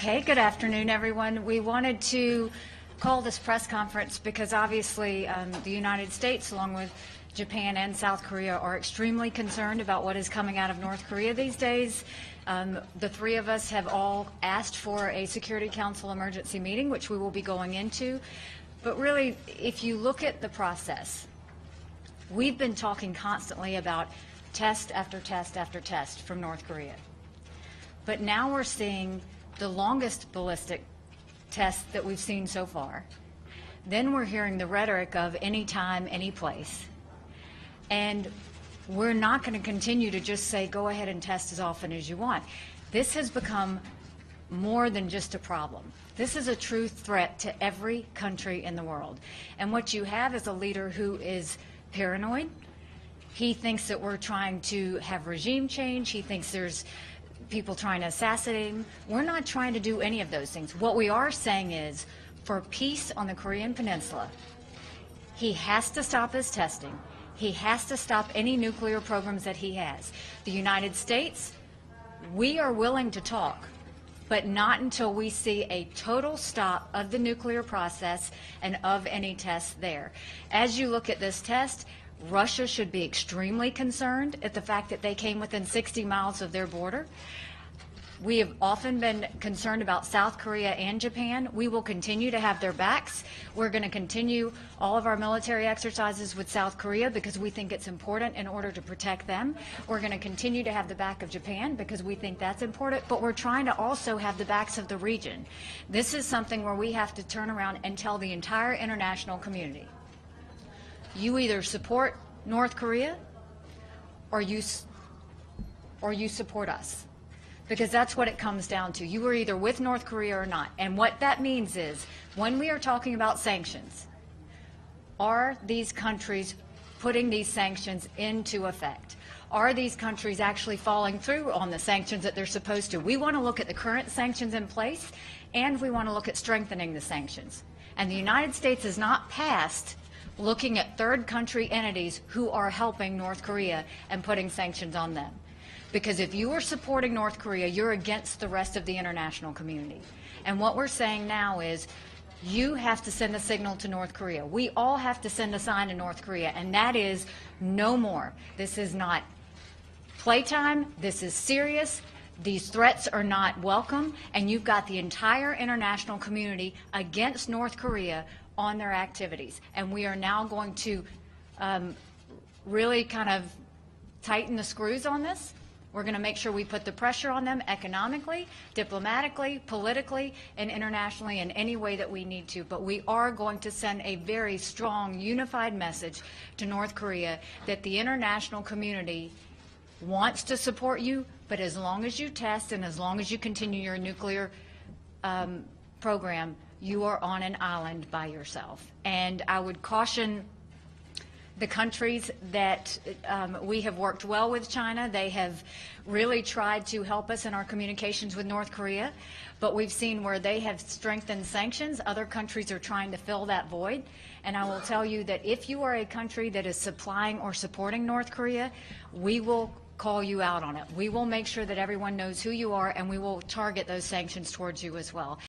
Okay, good afternoon, everyone. We wanted to call this press conference because obviously the United States, along with Japan and South Korea, are extremely concerned about what is coming out of North Korea these days. The three of us have all asked for a Security Council emergency meeting, which we will be going into. But really, if you look at the process, we've been talking constantly about test after test after test from North Korea. But now we're seeing the longest ballistic test that we've seen so far. Then we're hearing the rhetoric of any time, any place. And we're not going to continue to just say, go ahead and test as often as you want. This has become more than just a problem. This is a true threat to every country in the world. And what you have is a leader who is paranoid. He thinks that we're trying to have regime change. He thinks there's people trying to assassinate him. We're not trying to do any of those things. What we are saying is, for peace on the Korean Peninsula, he has to stop his testing. He has to stop any nuclear programs that he has. The United States, we are willing to talk, but not until we see a total stop of the nuclear process and of any tests there. As you look at this test, Russia should be extremely concerned at the fact that they came within 60 miles of their border. We have often been concerned about South Korea and Japan. We will continue to have their backs. We're going to continue all of our military exercises with South Korea because we think it's important in order to protect them. We're going to continue to have the back of Japan because we think that's important, but we're trying to also have the backs of the region. This is something where we have to turn around and tell the entire international community, you either support North Korea or you support us. Because that's what it comes down to. You are either with North Korea or not. And what that means is, when we are talking about sanctions, are these countries putting these sanctions into effect? Are these countries actually following through on the sanctions that they're supposed to? We want to look at the current sanctions in place, and we want to look at strengthening the sanctions. And the United States has not passed looking at third country entities who are helping North Korea and putting sanctions on them. Because if you are supporting North Korea, you're against the rest of the international community. And what we're saying now is, you have to send a signal to North Korea. We all have to send a sign to North Korea, and that is no more. This is not playtime. This is serious. These threats are not welcome, and you've got the entire international community against North Korea on their activities. And we are now going to really kind of tighten the screws on this. We're going to make sure we put the pressure on them economically, diplomatically, politically, and internationally in any way that we need to. But we are going to send a very strong, unified message to North Korea that the international community wants to support you, but as long as you test and as long as you continue your nuclear program, you are on an island by yourself. And I would caution the countries that we have worked well with China. They have really tried to help us in our communications with North Korea, but we've seen where they have strengthened sanctions. Other countries are trying to fill that void. And I will tell you that if you are a country that is supplying or supporting North Korea, we will call you out on it. We will make sure that everyone knows who you are, and we will target those sanctions towards you as well.